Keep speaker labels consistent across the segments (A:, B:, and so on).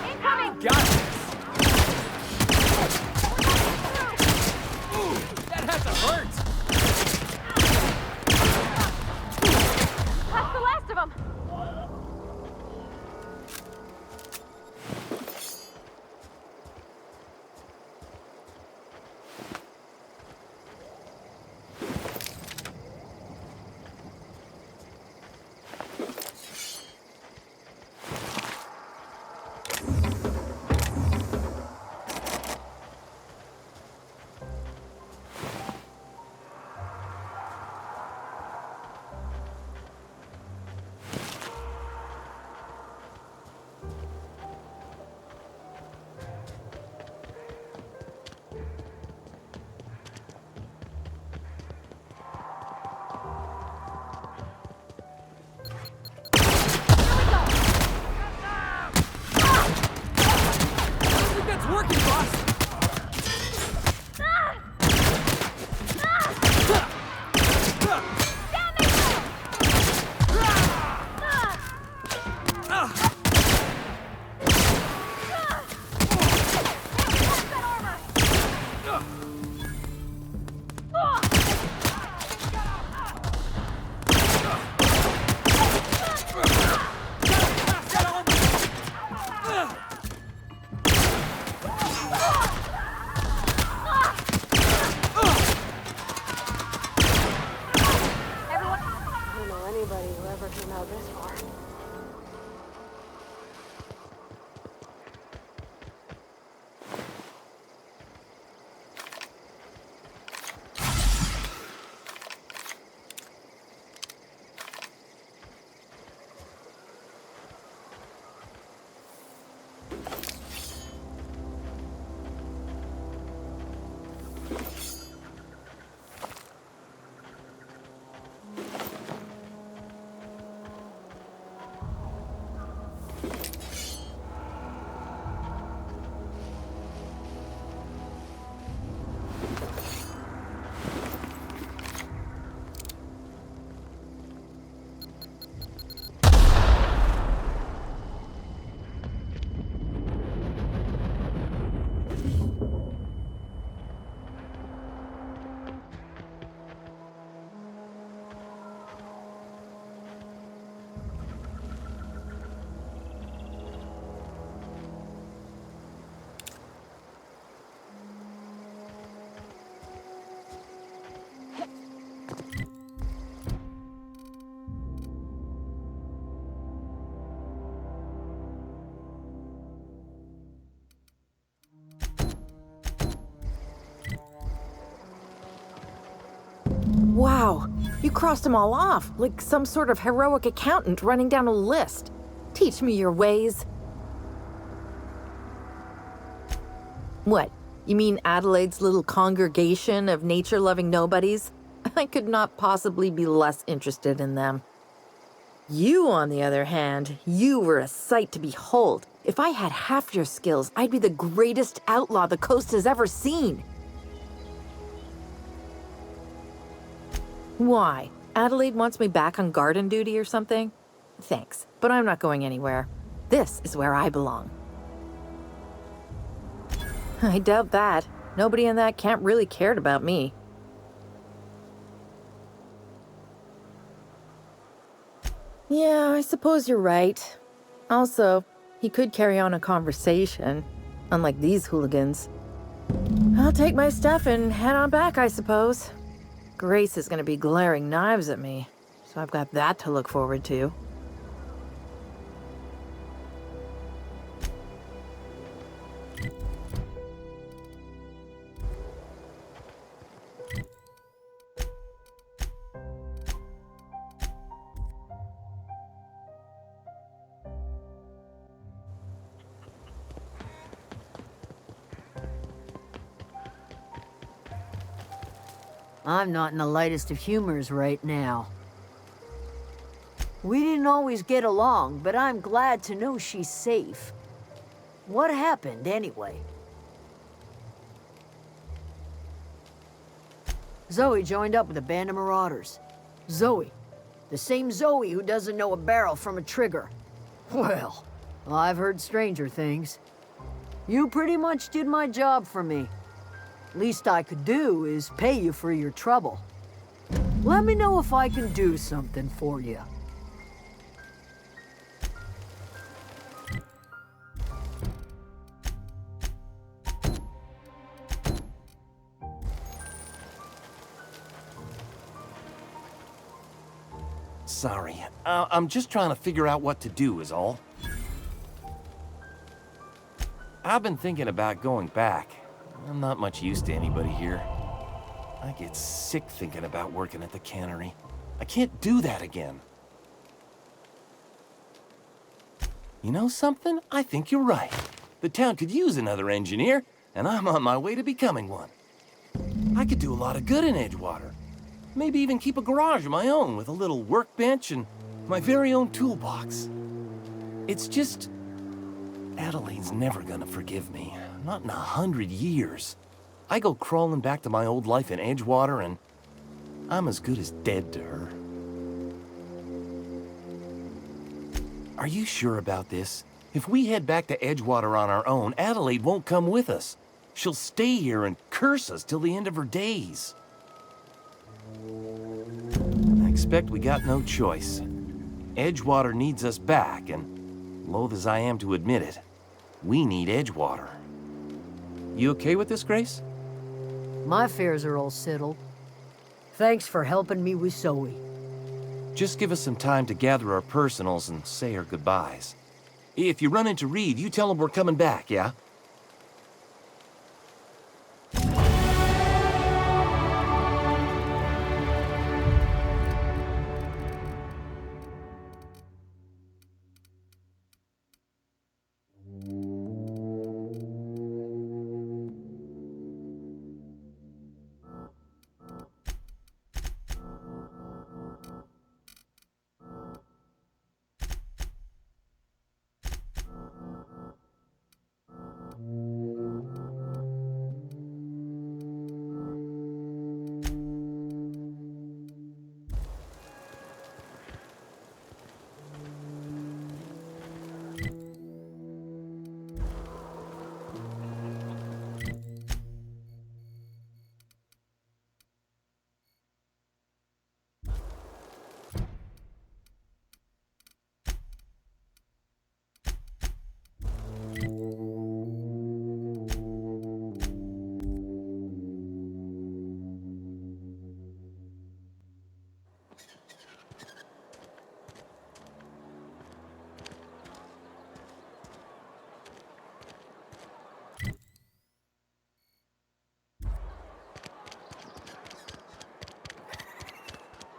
A: Incoming! Got it! Ooh, that had to hurt!
B: That's the last of them!
C: Wow, you crossed them all off, like some sort of heroic accountant running down a list. Teach me your ways. What, you mean Adelaide's little congregation of nature-loving nobodies? I could not possibly be less interested in them. You, on the other hand, you were a sight to behold. If I had half your skills, I'd be the greatest outlaw the coast has ever seen. Why? Adelaide wants me back on garden duty or something? Thanks, but I'm not going anywhere. This is where I belong. I doubt that. Nobody in that camp really cared about me. Yeah, I suppose you're right. Also, he could carry on a conversation, unlike these hooligans. I'll take my stuff and head on back, I suppose. Grace is going to be glaring knives at me, so I've got that to look forward to.
D: I'm not in the lightest of humors right now. We didn't always get along, but I'm glad to know she's safe. What happened, anyway? Zoe joined up with a band of marauders. Zoe. The same Zoe who doesn't know a barrel from a trigger. Well, I've heard stranger things. You pretty much did my job for me. Least I could do is pay you for your trouble. Let me know if I can do something for you.
B: Sorry, I'm just trying to figure out what to do is all. I've been thinking about going back. I'm not much use to anybody here. I get sick thinking about working at the cannery. I can't do that again. You know something? I think you're right. The town could use another engineer, and I'm on my way to becoming one. I could do a lot of good in Edgewater. Maybe even keep a garage of my own with a little workbench and my very own toolbox. It's just... Adelaide's never gonna forgive me. Not in 100 years. I go crawling back to my old life in Edgewater and I'm as good as dead to her. Are you sure about this? If we head back to Edgewater on our own, Adelaide won't come with us. She'll stay here and curse us till the end of her days. I expect we got no choice. Edgewater needs us back, and loath as I am to admit it, we need Edgewater. You okay with this, Grace?
D: My affairs are all settled. Thanks for helping me with Zoe.
B: Just give us some time to gather our personals and say our goodbyes. If you run into Reed, you tell him we're coming back, yeah?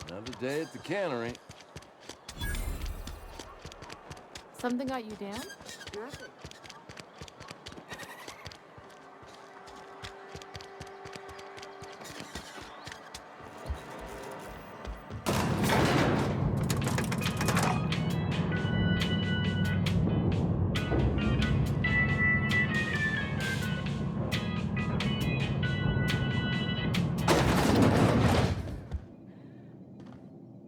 B: Another day at the cannery.
E: Something got you down?
D: Nothing.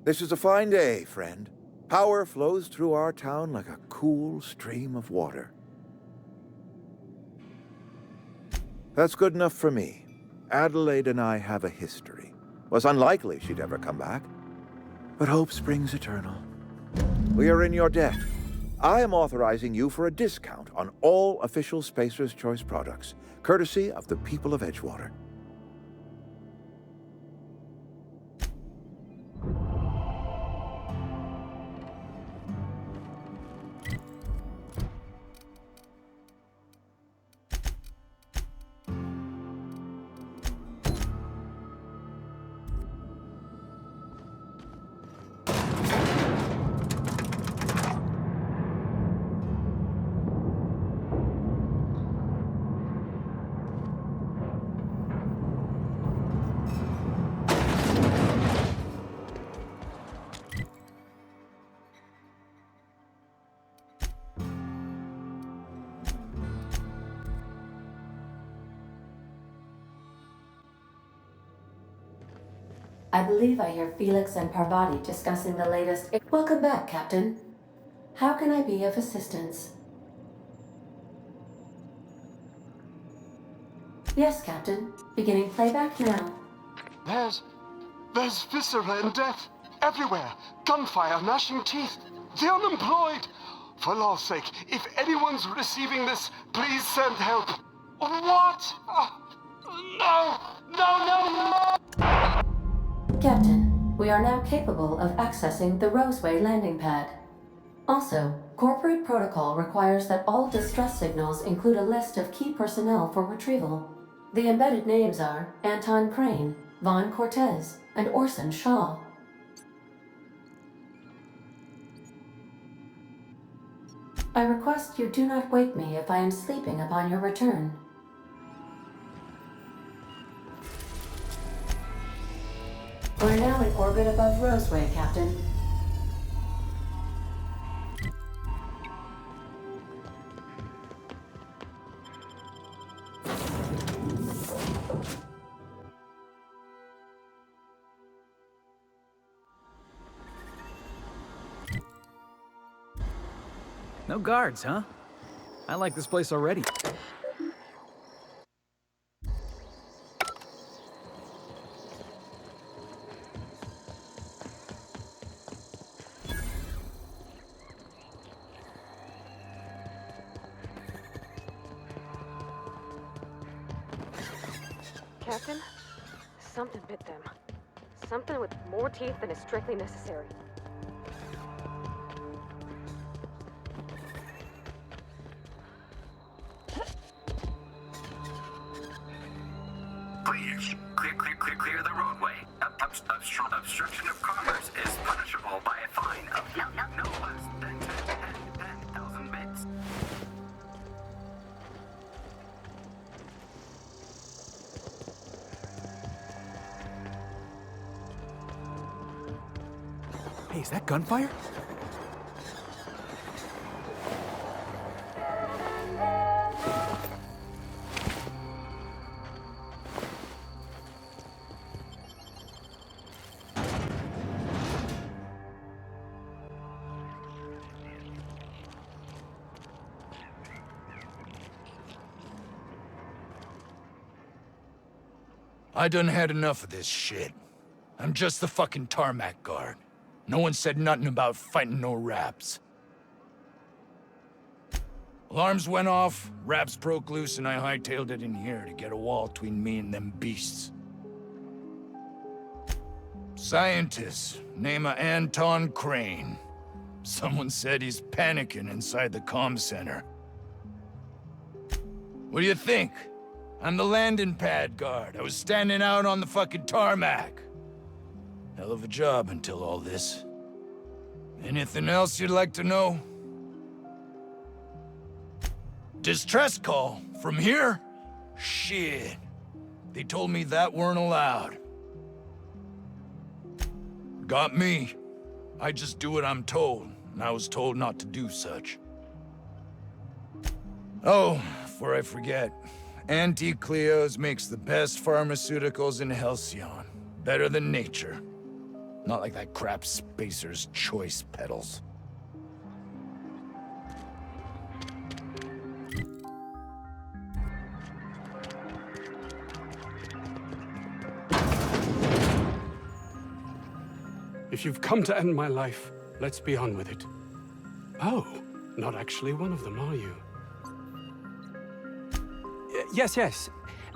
F: This is a fine day, friend. Power flows through our town like a cool stream of water. That's good enough for me. Adelaide and I have a history. Was unlikely she'd ever come back. But hope springs eternal. We are in your debt. I am authorizing you for a discount on all official Spacer's Choice products, courtesy of the people of Edgewater.
G: I believe I hear Felix and Parvati discussing the latest. Welcome back, Captain. How can I be of assistance? Yes, Captain. Beginning playback now.
H: There's viscera and death everywhere. Gunfire, gnashing teeth. The unemployed. For law's sake, if anyone's receiving this, please send help. What? No!
G: Captain, we are now capable of accessing the Roseway landing pad. Also, corporate protocol requires that all distress signals include a list of key personnel for retrieval. The embedded names are Anton Crane, Vaughn Cortez, and Orson Shaw. I request you do not wake me if I am sleeping upon your return. We're now in orbit above Roseway, Captain.
A: No guards, huh? I like this place already.
I: Captain, something bit them. Something with more teeth than is strictly necessary.
J: Please, clear the roadway. Obstruction of commerce is punishable by a fine of no less than 10,000 bits.
A: Hey, is that gunfire?
K: I done had enough of this shit. I'm just the fucking tarmac guard. No one said nothing about fighting no raps. Alarms went off, raps broke loose, and I hightailed it in here to get a wall between me and them beasts. Scientist, name of Anton Crane. Someone said he's panicking inside the comm center. What do you think? I'm the landing pad guard. I was standing out on the fucking tarmac. Hell of a job until all this. Anything else you'd like to know? Distress call? From here? Shit. They told me that weren't allowed. Got me. I just do what I'm told, and I was told not to do such. Oh, before I forget, Auntie Cleo's makes the best pharmaceuticals in Halcyon. Better than nature. Not like that crap Spacer's Choice peddles.
L: If you've come to end my life, let's be on with it. Oh, not actually one of them, are you? Yes.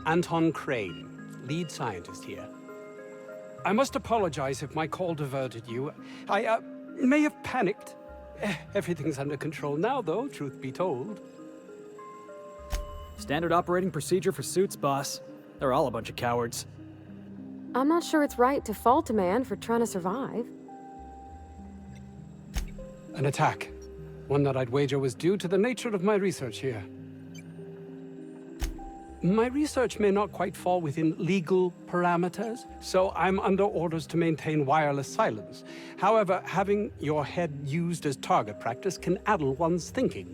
L: Anton Crane, lead scientist here. I must apologize if my call diverted you. I may have panicked. Everything's under control now, though, truth be told.
A: Standard operating procedure for suits, boss. They're all a bunch of cowards.
I: I'm not sure it's right to fault a man for trying to survive.
L: An attack. One that I'd wager was due to the nature of my research here. My research may not quite fall within legal parameters, so I'm under orders to maintain wireless silence. However, having your head used as target practice can addle one's thinking.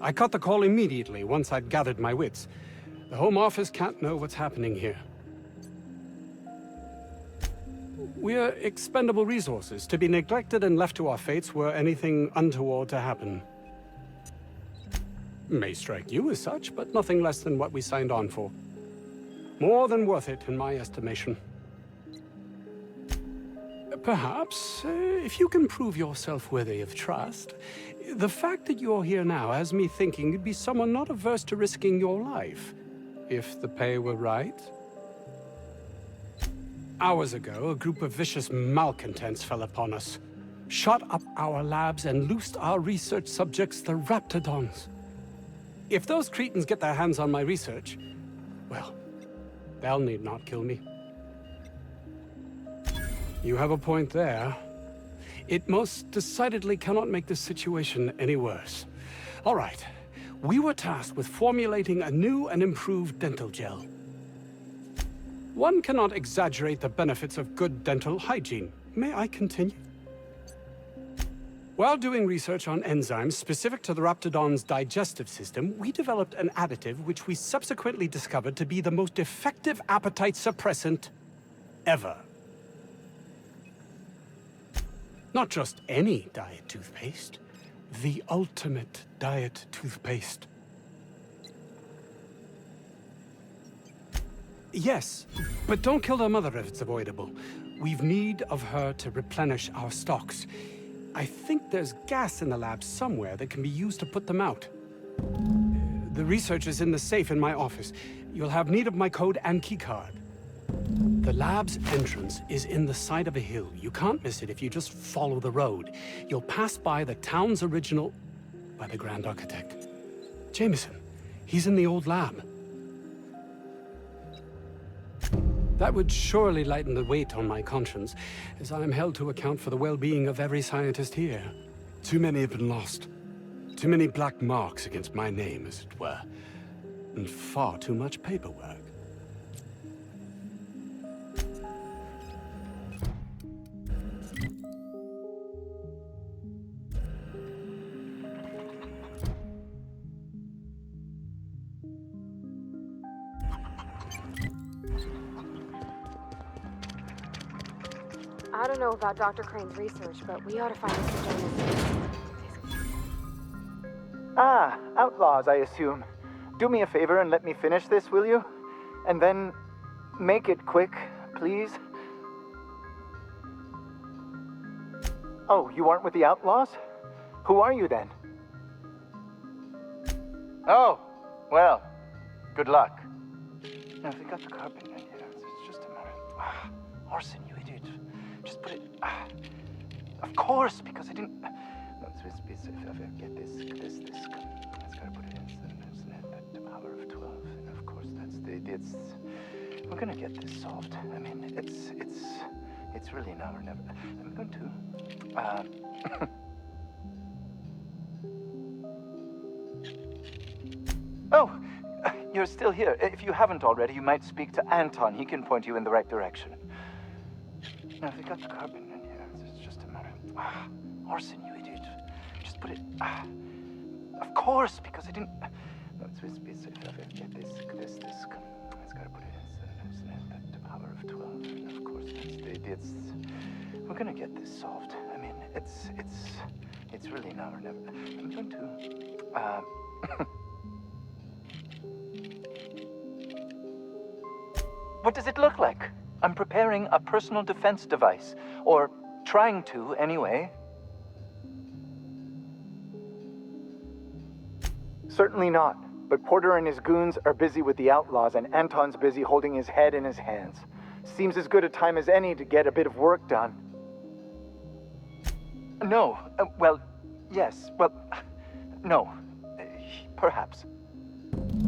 L: I cut the call immediately once I'd gathered my wits. The Home Office can't know what's happening here. We're expendable resources, to be neglected and left to our fates were anything untoward to happen. May strike you as such, but nothing less than what we signed on for. More than worth it, in my estimation. Perhaps, if you can prove yourself worthy of trust, the fact that you're here now has me thinking you'd be someone not averse to risking your life, if the pay were right. Hours ago, a group of vicious malcontents fell upon us, shot up our labs and loosed our research subjects, the Raptidons. If those cretins get their hands on my research, well, they'll need not kill me. You have a point there. It most decidedly cannot make the situation any worse. All right, we were tasked with formulating a new and improved dental gel. One cannot exaggerate the benefits of good dental hygiene. May I continue? While doing research on enzymes specific to the Raptidon's digestive system, we developed an additive which we subsequently discovered to be the most effective appetite suppressant ever. Not just any diet toothpaste, the ultimate diet toothpaste. Yes, but don't kill their mother if it's avoidable. We've need of her to replenish our stocks. I think there's gas in the lab somewhere that can be used to put them out. The research is in the safe in my office. You'll have need of my code and keycard. The lab's entrance is in the side of a hill. You can't miss it if you just follow the road. You'll pass by the town's original... by the Grand Architect. Jameson. He's in the old lab. That would surely lighten the weight on my conscience, as I am held to account for the well-being of every scientist here. Too many have been lost. Too many black marks against my name, as it were. And far too much paperwork.
I: I don't know about Dr. Crane's research, but we ought to find Mr. Jonas.
M: Ah, outlaws, I assume. Do me a favor and let me finish this, will you? And then make it quick, please. Oh, you aren't with the outlaws? Who are you then? Oh, well, good luck. Now, if they got the carpet in here, it's just a matter of... Orson, you idiot. Just put it... Of course, because I didn't... No, if I get this... It's gotta put it in the power of 12. And of course, that's the... We're gonna get this solved. I mean, it's really now or never. I'm going to... Oh, you're still here. If you haven't already, you might speak to Anton. He can point you in the right direction. Now, if they got the carbon in here, it's just a matter of... Orson, you idiot. Just put it... Of course, because I didn't... No, if I get this... It's gotta put it in the power of 12. And of course, that's the... We're gonna get this solved. I mean, it's really now or never. I'm going to... What does it look like? I'm preparing a personal defense device. Or trying to, anyway. Certainly not. But Porter and his goons are busy with the outlaws, and Anton's busy holding his head in his hands. Seems as good a time as any to get a bit of work done. No. Well, yes. Well, no. Perhaps.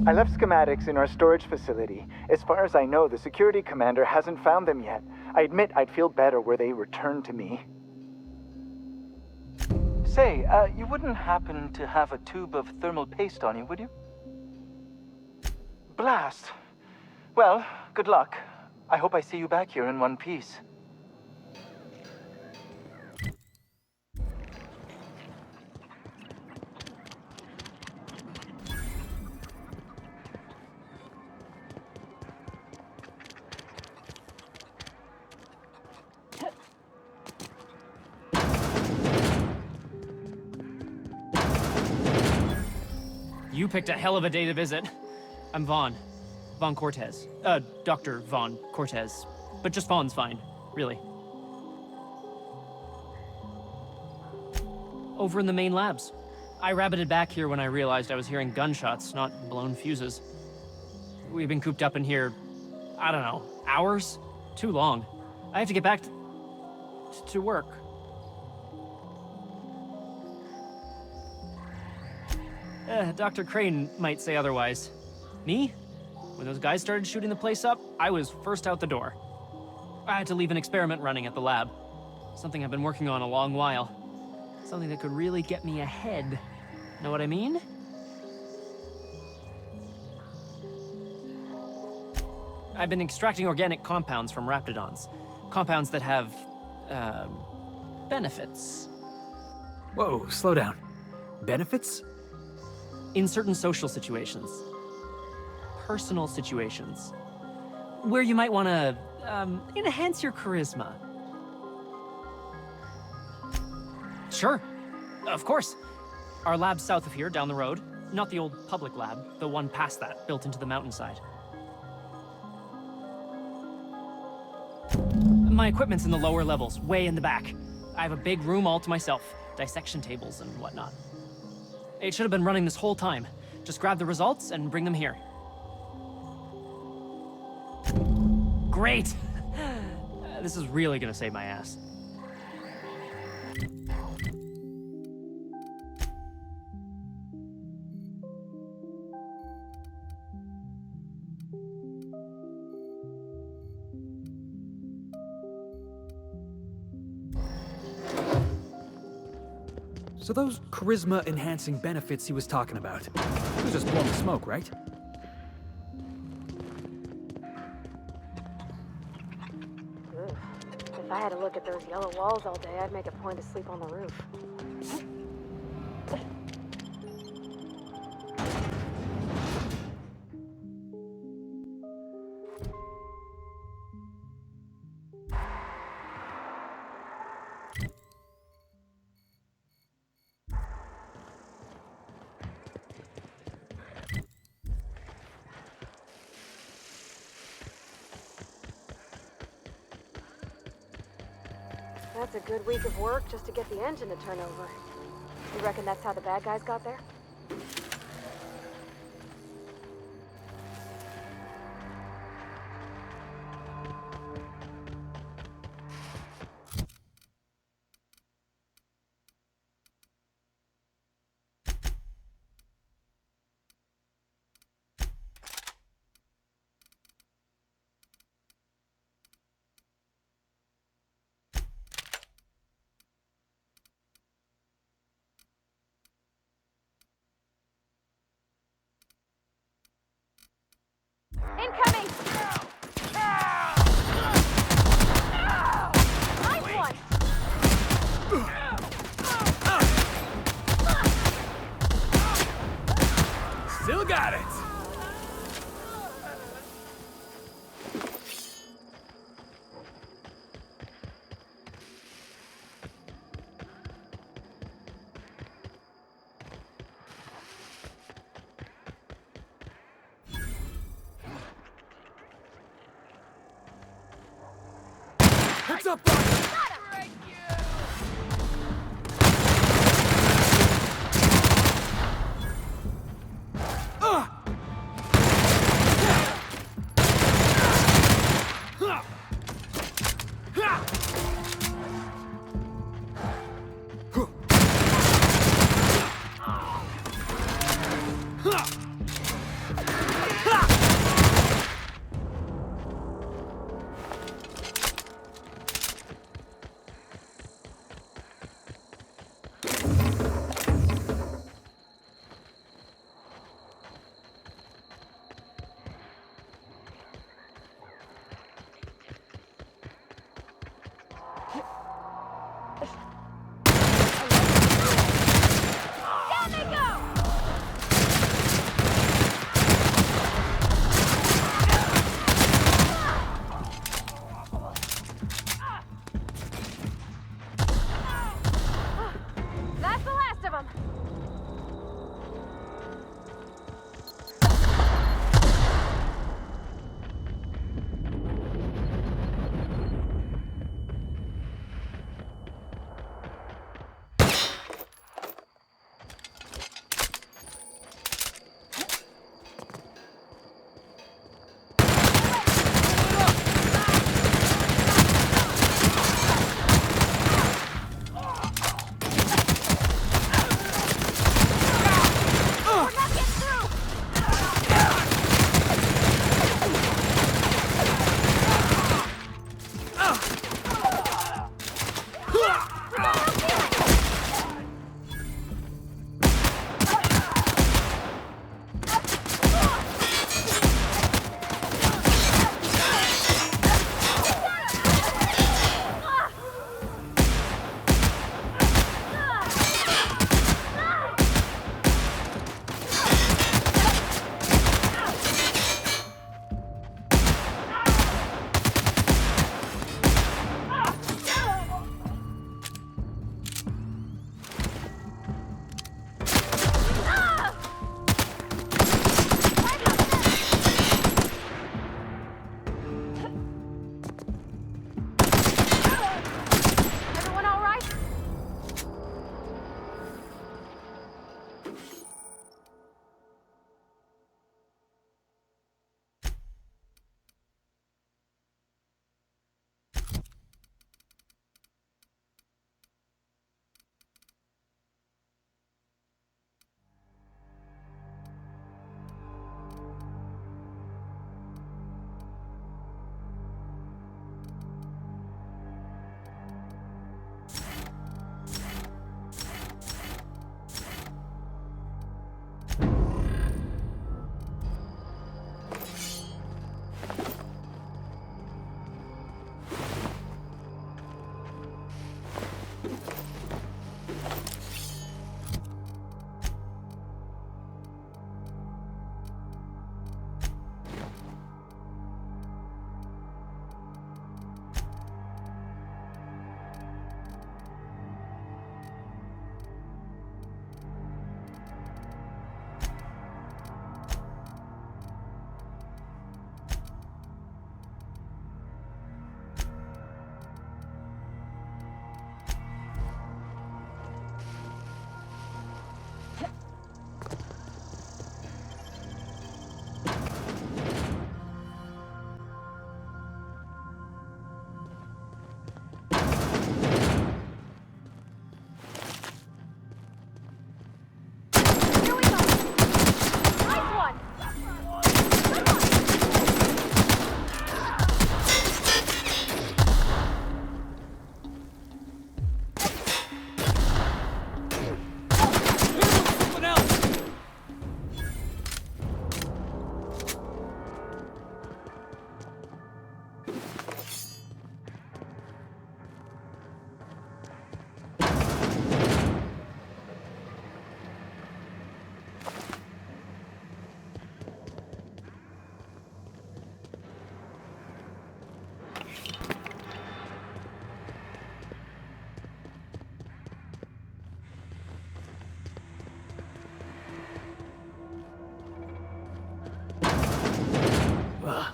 M: I left schematics in our storage facility. As far as I know, the security commander hasn't found them yet. I admit I'd feel better were they returned to me. Say, you wouldn't happen to have a tube of thermal paste on you, would you? Blast. Well, good luck. I hope I see you back here in one piece.
N: You picked a hell of a day to visit. I'm Vaughn. Vaughn Cortez. Dr. Vaughn Cortez. But just Vaughn's fine, really. Over in the main labs. I rabbited back here when I realized I was hearing gunshots, not blown fuses. We've been cooped up in here, I don't know, hours? Too long. I have to get back to work. Dr. Crane might say otherwise. Me? When those guys started shooting the place up, I was first out the door. I had to leave an experiment running at the lab. Something I've been working on a long while. Something that could really get me ahead. Know what I mean? I've been extracting organic compounds from raptidons. Compounds that have, benefits.
A: Whoa, slow down. Benefits?
N: In certain social situations. Personal situations. Where you might want to, enhance your charisma. Sure. Of course. Our lab's south of here, down the road. Not the old public lab, the one past that, built into the mountainside. My equipment's in the lower levels, way in the back. I have a big room all to myself, dissection tables and whatnot. It should have been running this whole time. Just grab the results and bring them here. Great! This is really gonna save my ass.
A: So those charisma-enhancing benefits he was talking about, he was just blowing smoke, right?
I: Ugh. If I had to look at those yellow walls all day, I'd make a point to sleep on the roof. That's a good week of work just to get the engine to turn over. You reckon that's how the bad guys got there? Incoming! Nice one!
A: Still got it! Heads up, boss!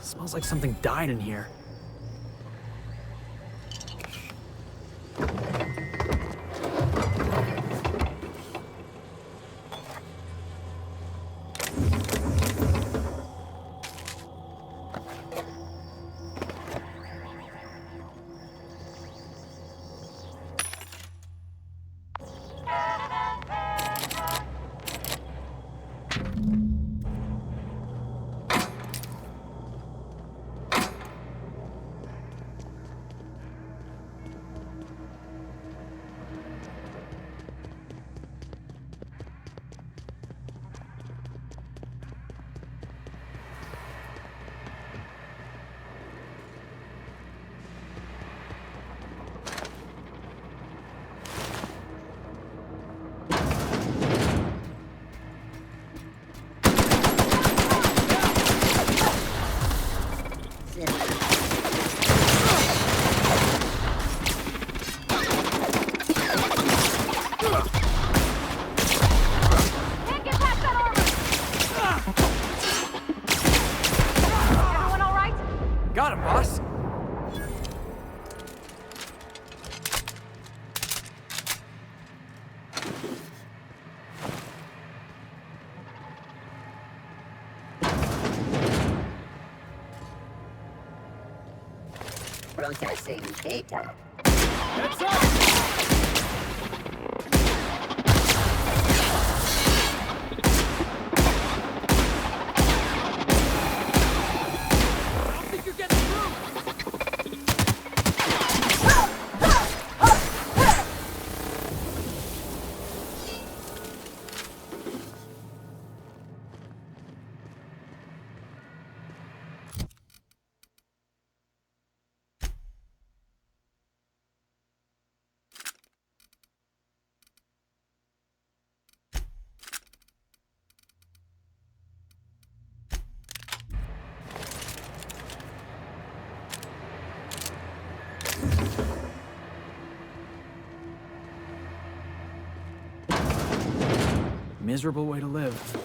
A: Smells like something died in here. Got him, boss.
O: Processing data.
A: That's up! Miserable way to live.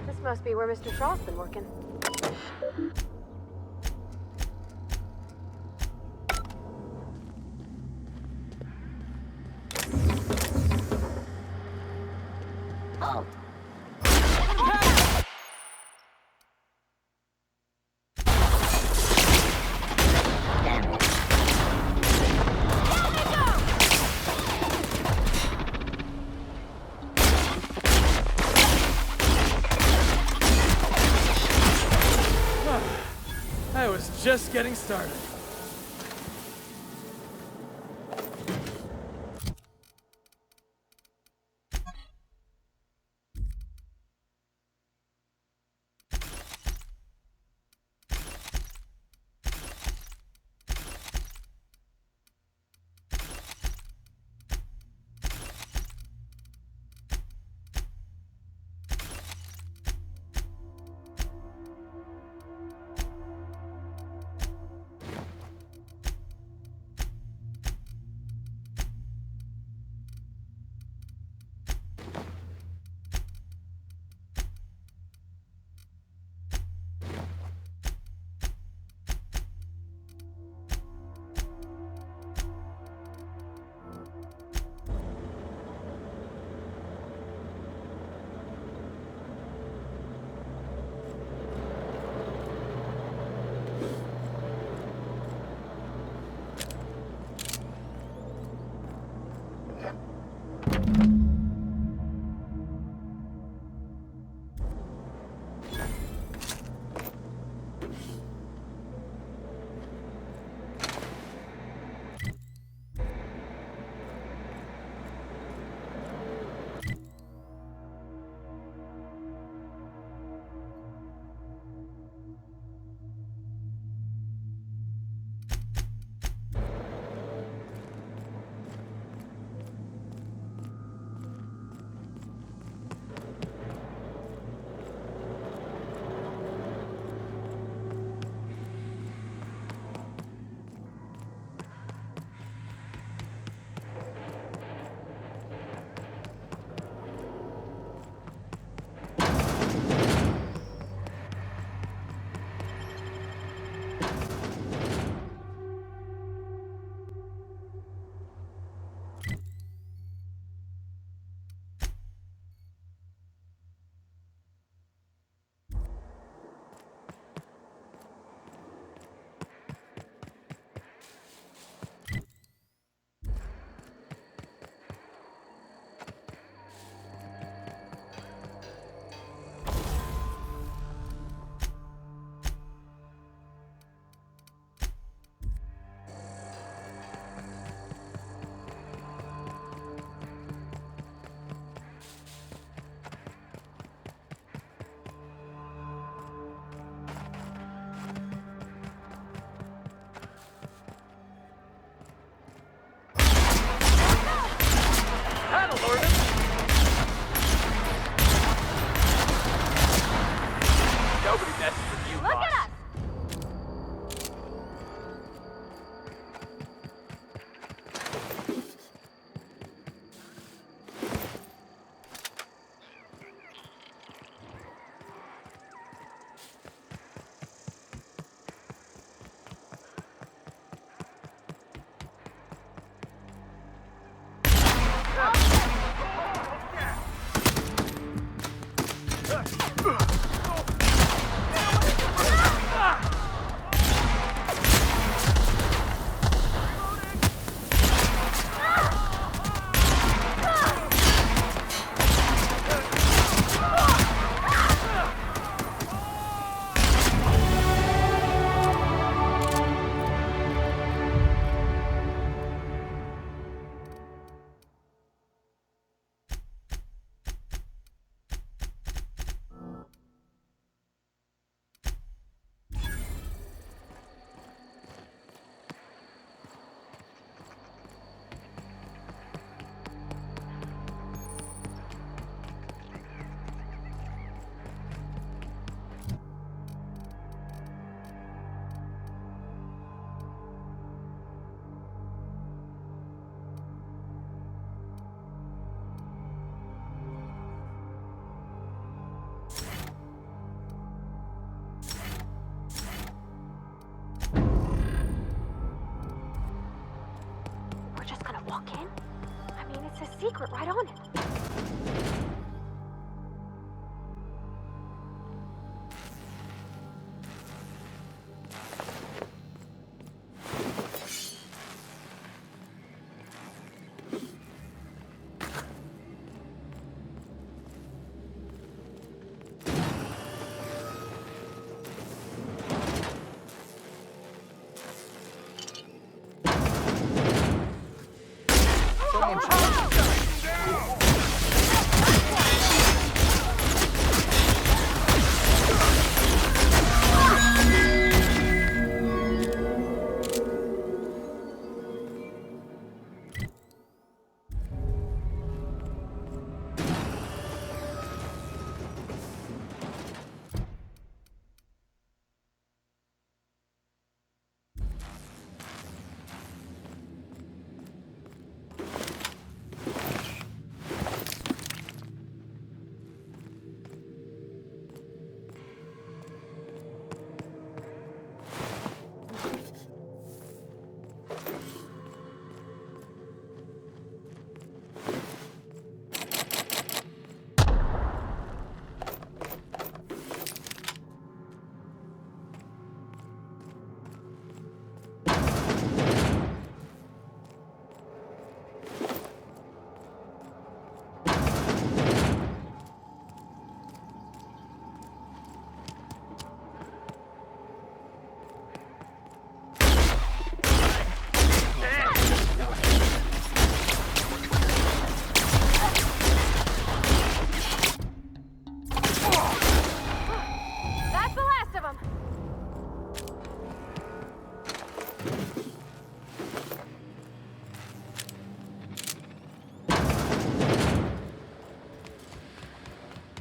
I: This must be where Mr. Shaw's been working.
A: I was just getting started.
I: walk in? I mean, it's a secret right on it.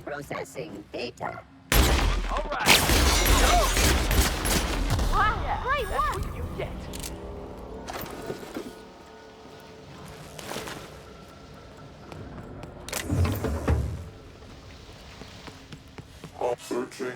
O: Processing data.
J: All right.
I: Wow,
J: Yeah,
I: great
J: that's
I: work!
J: what you get.
F: Searching.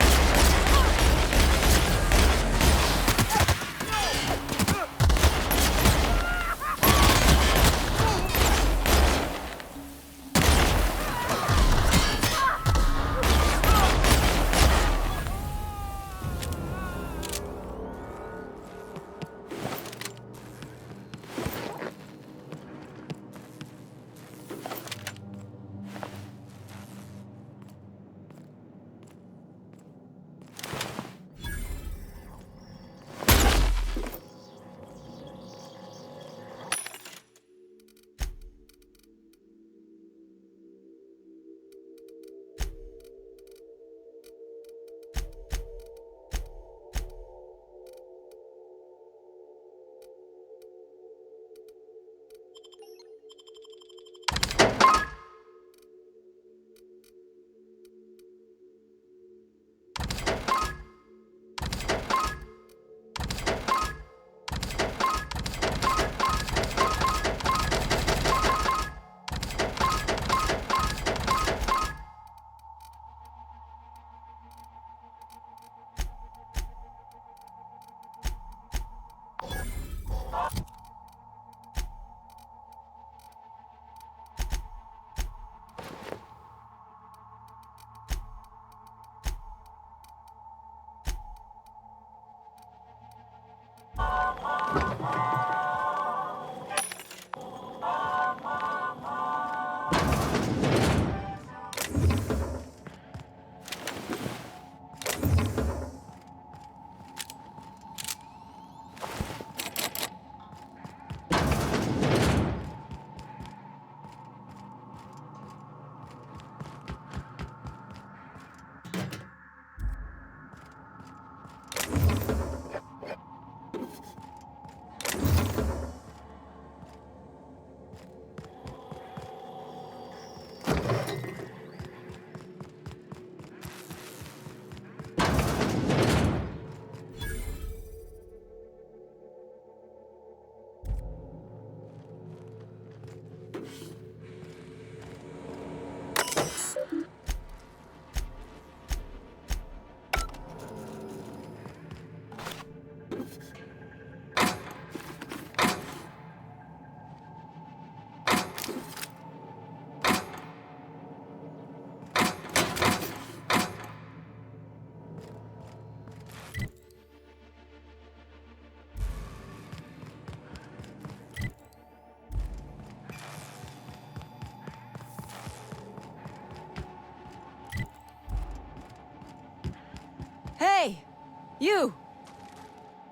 O: You!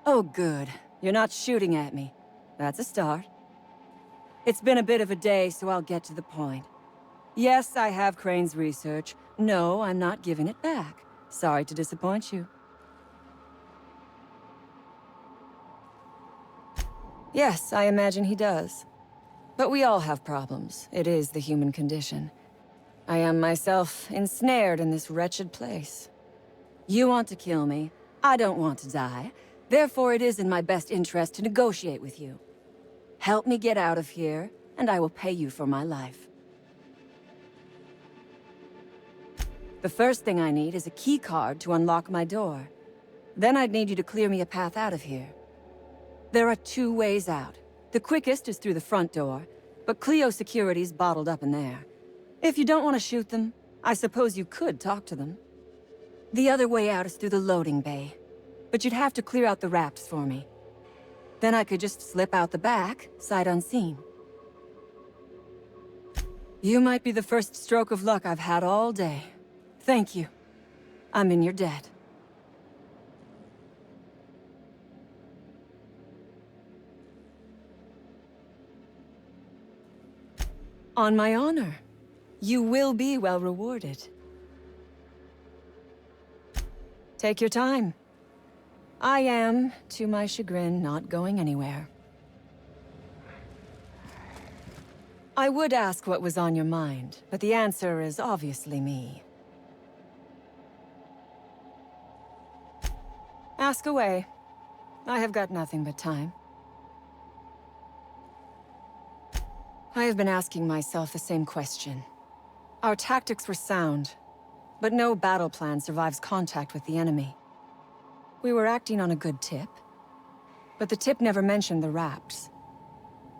O: Oh, good. You're not shooting at me. That's a start. It's been a bit of a day, so I'll get to the point. Yes, I have Crane's research. No, I'm not giving it back. Sorry to disappoint you. Yes, I imagine he does. But we all have problems. It is the human condition. I am myself ensnared in this wretched place. You want to kill me. I don't want to die. Therefore, it is in my best interest to negotiate with you. Help me get out of here, and I will pay you for my life. The first thing I need is a key card to unlock my door. Then I'd need you to clear me a path out of here. There are 2 ways out. The quickest is through the front door, but Cleo security's bottled up in there. If you don't want to shoot them, I suppose you could talk to them. The other way out is through the loading bay, but you'd have to clear out the rafts for me. Then I could just slip out the back, sight unseen. You might be the first stroke of luck I've had all day. Thank you. I'm in your debt. On my honor. You will be well rewarded. Take your time. I am, to my chagrin, not going anywhere. I would ask what was on your mind, but the answer is obviously me. Ask away. I have got nothing but time. I have been asking myself the same question. Our tactics were sound, but no battle plan survives contact with the enemy. We were acting on a good tip, but the tip never mentioned the rafts.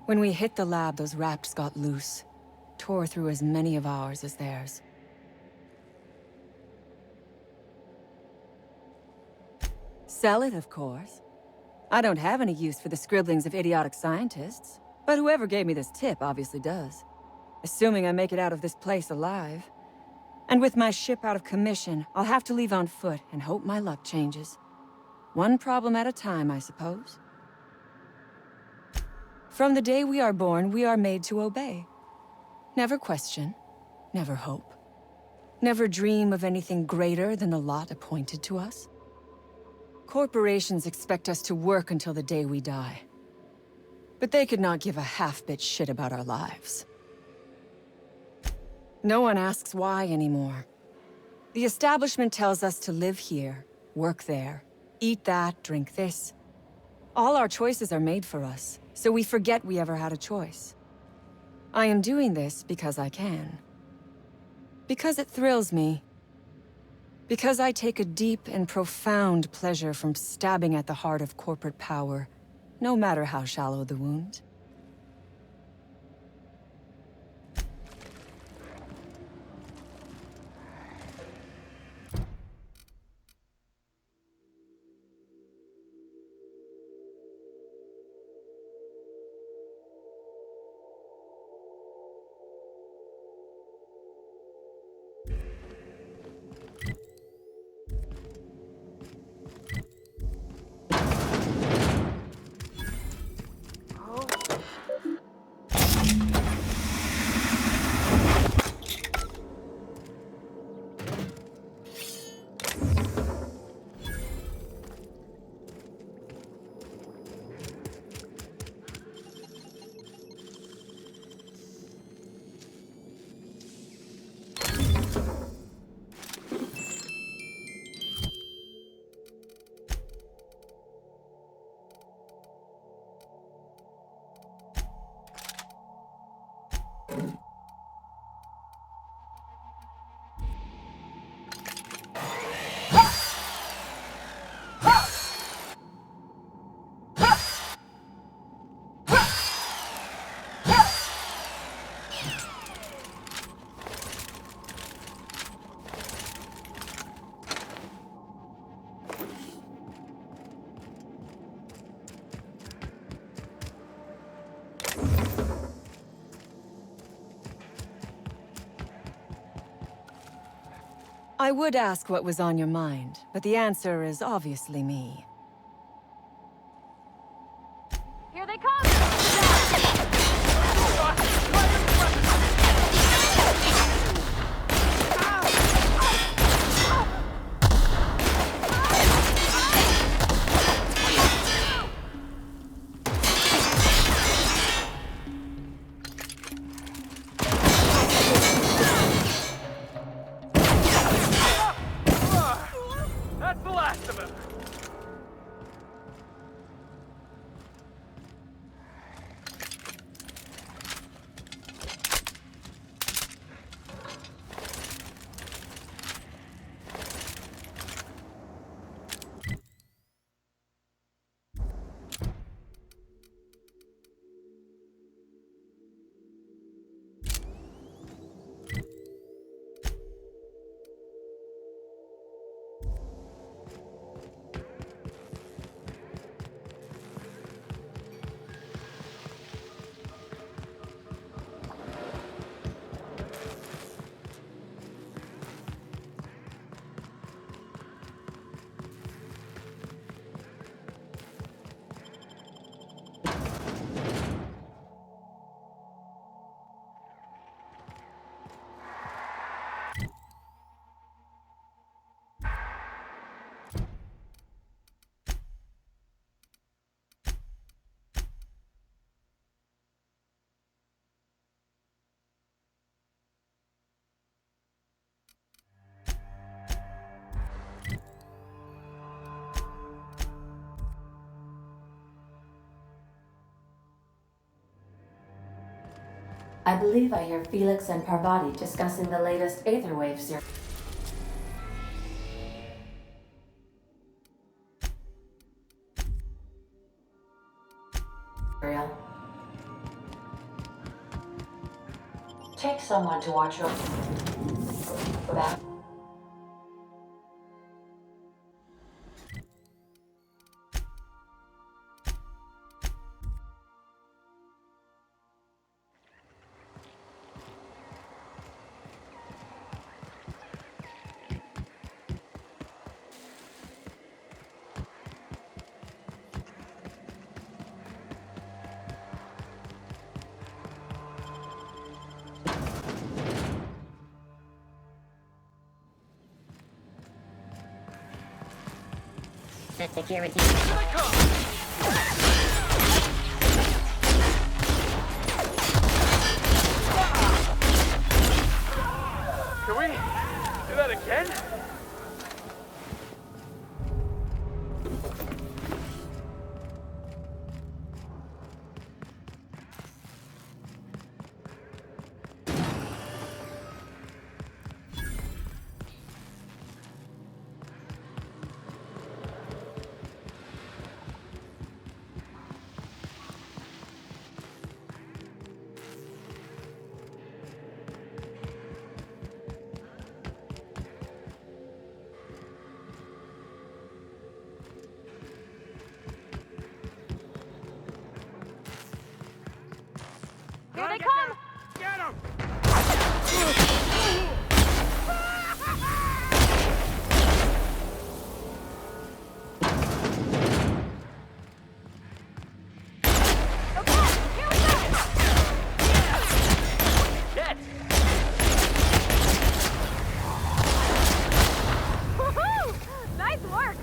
O: When we hit the lab, those rafts got loose, tore through as many of ours as theirs. Sell it, of course. I don't have any use for the scribblings of idiotic scientists, but whoever gave me this tip obviously does. Assuming I make it out of this place alive. And with my ship out of commission, I'll have to leave on foot and hope my luck changes. One problem at a time, I suppose. From the day we are born, we are made to obey. Never question, never hope. Never dream of anything greater than the lot appointed to us. Corporations expect us to work until the day we die. But they could not give a half-bit shit about our lives. No one asks why anymore. The establishment tells us to live here, work there, eat that, drink this. All our choices are made for us, so we forget we ever had a choice. I am doing this because I can. Because it thrills me. Because I take a deep and profound pleasure from stabbing at the heart of corporate power, no matter how shallow the wound. I would ask what was on your mind, but the answer is obviously me.
I: Here they come!
J: That's the last of him!
G: I believe I hear Felix and Parvati discussing the latest Aetherwave series. Take someone to watch your back.
J: Security. Can we do that again?
I: Here they come!
J: Get him!
I: Woohoo! Nice work!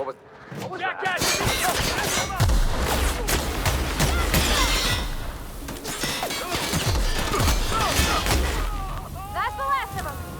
P: What was
I: That's the last of them.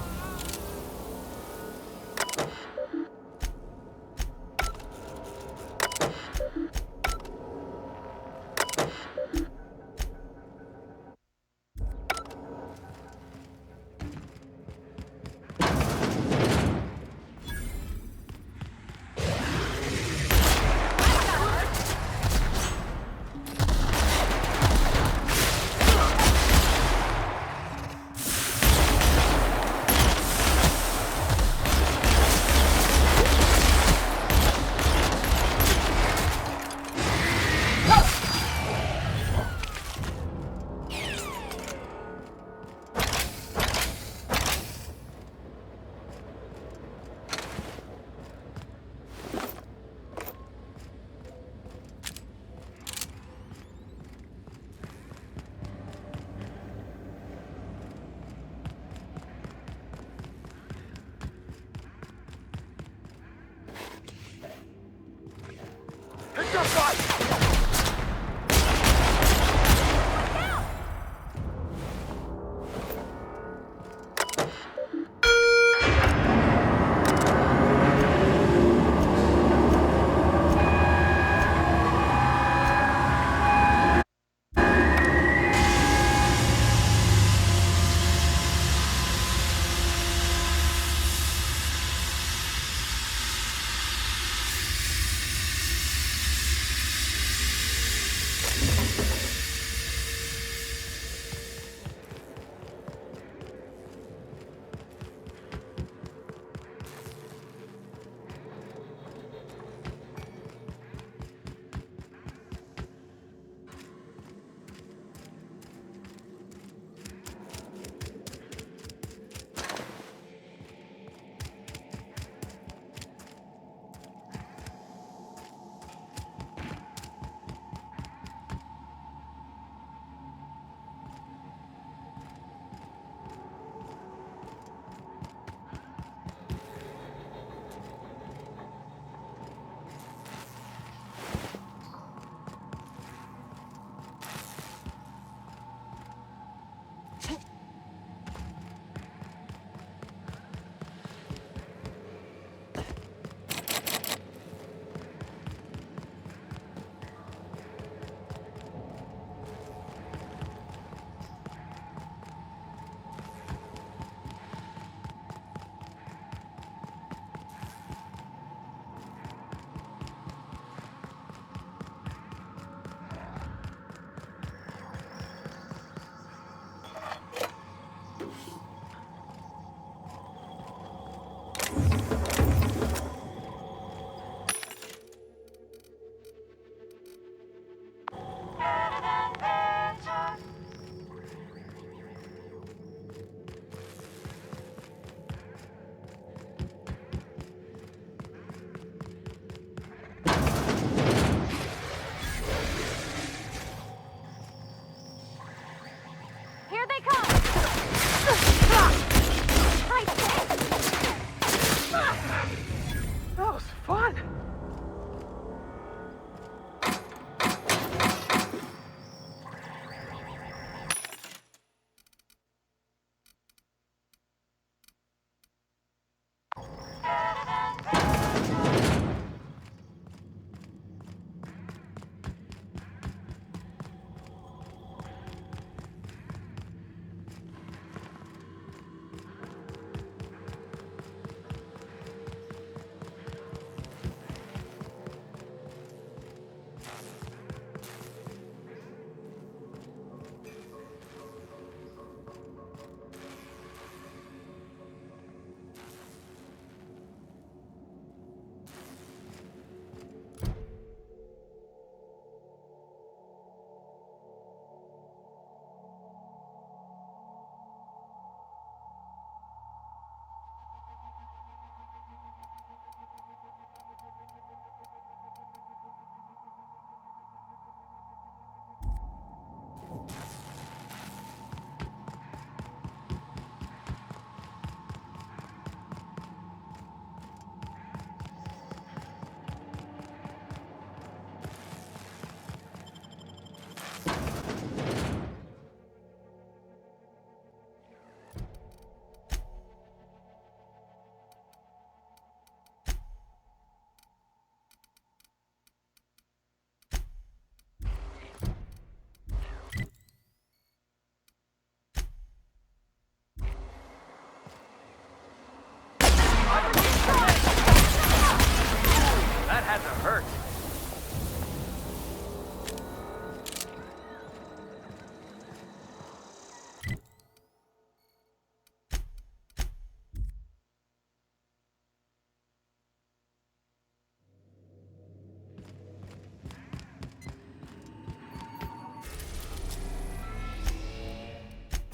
A: had to hurt.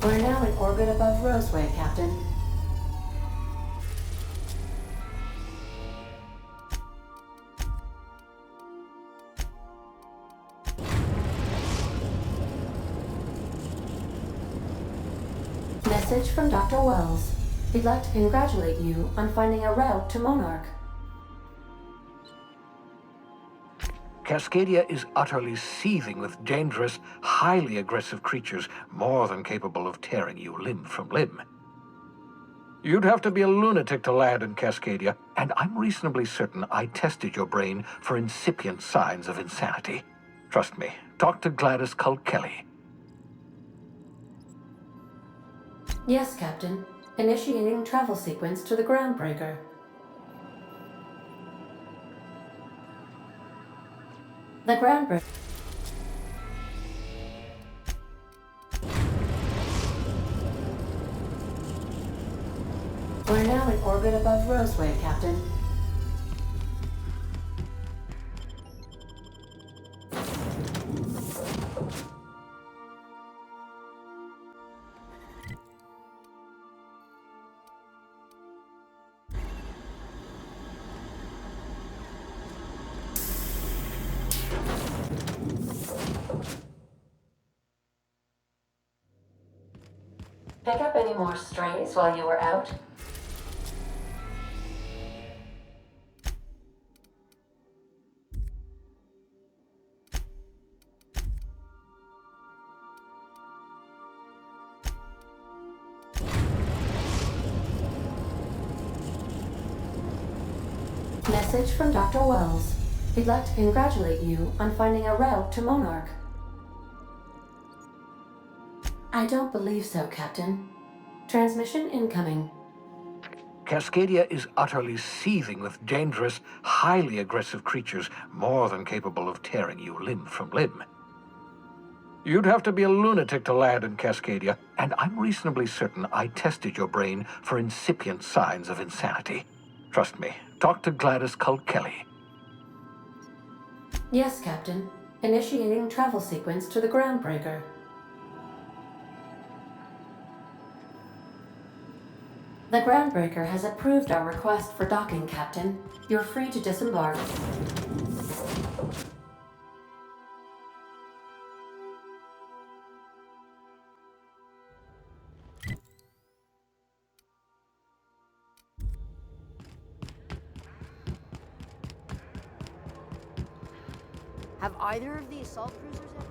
G: We're now in orbit above Roseway, Captain. Message from Dr. Wells. He'd like to congratulate you on finding a route to Monarch.
P: Cascadia is utterly seething with dangerous, highly aggressive creatures more than capable of tearing you limb from limb. You'd have to be a lunatic to land in Cascadia, and I'm reasonably certain I tested your brain for incipient signs of insanity. Trust me, talk to Gladys Culkelly.
G: Yes, Captain. Initiating travel sequence to the Groundbreaker. The Groundbreaker. We're now in orbit above Roseway, Captain. Pick up any more strays while you were out? Message from Dr. Wells. He'd like to congratulate you on finding a route to Monarch. I don't believe so, Captain. Transmission incoming.
P: Cascadia is utterly seething with dangerous, highly aggressive creatures more than capable of tearing you limb from limb. You'd have to be a lunatic to land in Cascadia, and I'm reasonably certain I tested your brain for incipient signs of insanity. Trust me, talk to Gladys Culkelly.
G: Yes, Captain. Initiating travel sequence to the Groundbreaker. The Groundbreaker has approved our request for docking, Captain. You're free to disembark.
D: Have either of the assault cruisers ever?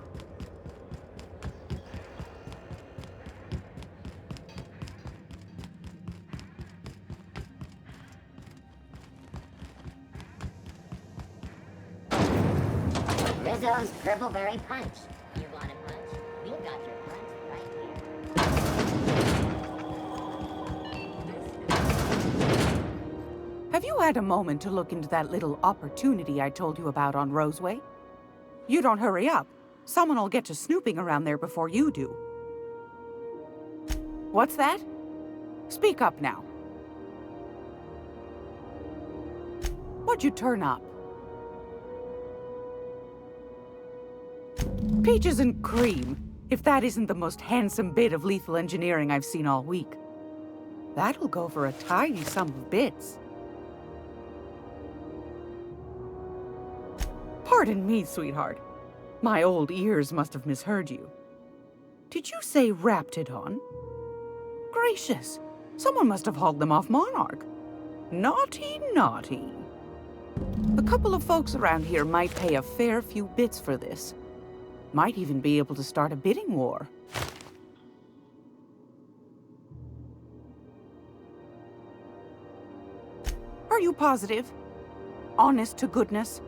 Q: Rizzo's Purpleberry Punch. You want a punch? We got your punch right here.
R: Have you had a moment to look into that little opportunity I told you about on Roseway? You don't hurry up. Someone will get to snooping around there before you do. What's that? Speak up now. What'd you turn up? Peaches and cream, if that isn't the most handsome bit of lethal engineering I've seen all week. That'll go for a tidy sum of bits. Pardon me, sweetheart. My old ears must have misheard you. Did you say Raptidon? Gracious, someone must have hauled them off Monarch. Naughty, naughty. A couple of folks around here might pay a fair few bits for this. Might even be able to start a bidding war. Are you positive? Honest to goodness?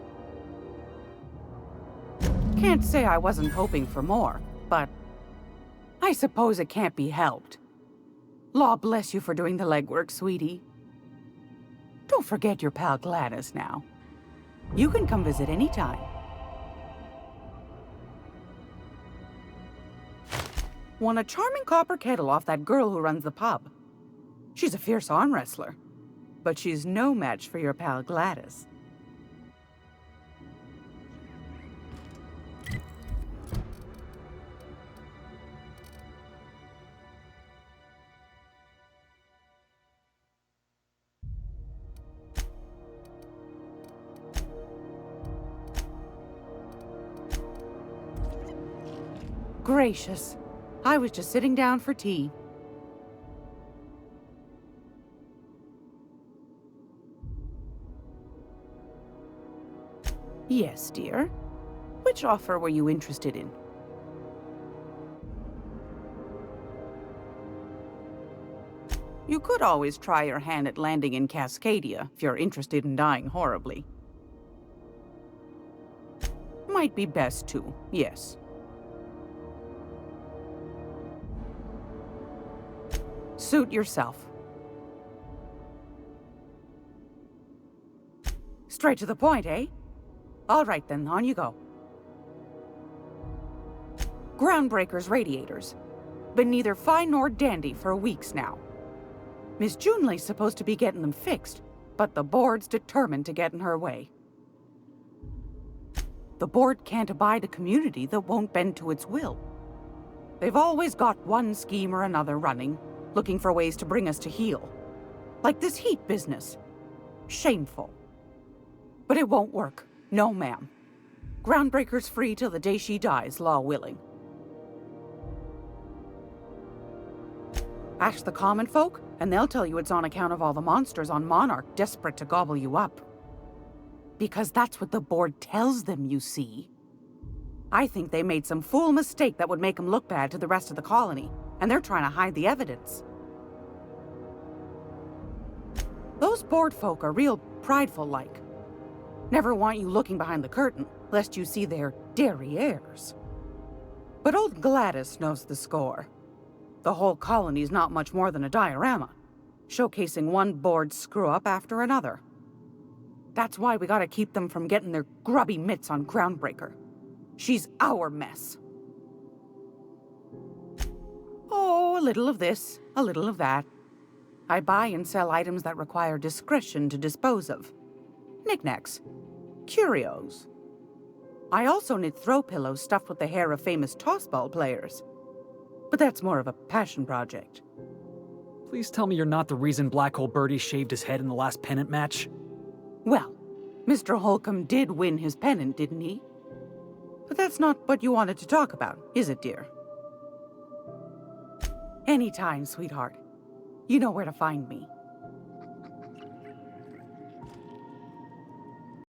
R: Can't say I wasn't hoping for more, but I suppose it can't be helped. Law bless you for doing the legwork, sweetie. Don't forget your pal Gladys now. You can come visit anytime. Won a charming copper kettle off that girl who runs the pub. She's a fierce arm wrestler, but she's no match for your pal Gladys. Gracious. I was just sitting down for tea. Yes, dear. Which offer were you interested in? You could always try your hand at landing in Cascadia if you're interested in dying horribly. Might be best too, yes. Suit yourself. Straight to the point, eh? All right then, on you go. Groundbreaker's radiators. Been neither fine nor dandy for weeks now. Miss Junley's supposed to be getting them fixed, but the board's determined to get in her way. The board can't abide a community that won't bend to its will. They've always got one scheme or another running, looking for ways to bring us to heel. Like this heat business. Shameful. But it won't work. No, ma'am. Groundbreaker's free till the day she dies, law willing. Ask the common folk, and they'll tell you it's on account of all the monsters on Monarch desperate to gobble you up. Because that's what the board tells them, you see. I think they made some fool mistake that would make them look bad to the rest of the colony, and they're trying to hide the evidence. Those board folk are real prideful-like. Never want you looking behind the curtain, lest you see their derrieres. But old Gladys knows the score. The whole colony's not much more than a diorama, showcasing one board screw-up after another. That's why we gotta keep them from getting their grubby mitts on Groundbreaker. She's our mess. Oh, a little of this, a little of that. I buy and sell items that require discretion to dispose of. Knickknacks. Curios. I also knit throw pillows stuffed with the hair of famous tossball players. But that's more of a passion project.
A: Please tell me you're not the reason Black Hole Birdie shaved his head in the last pennant match.
R: Well, Mr. Holcomb did win his pennant, didn't he? But that's not what you wanted to talk about, is it, dear? Anytime, sweetheart. You know where to find me.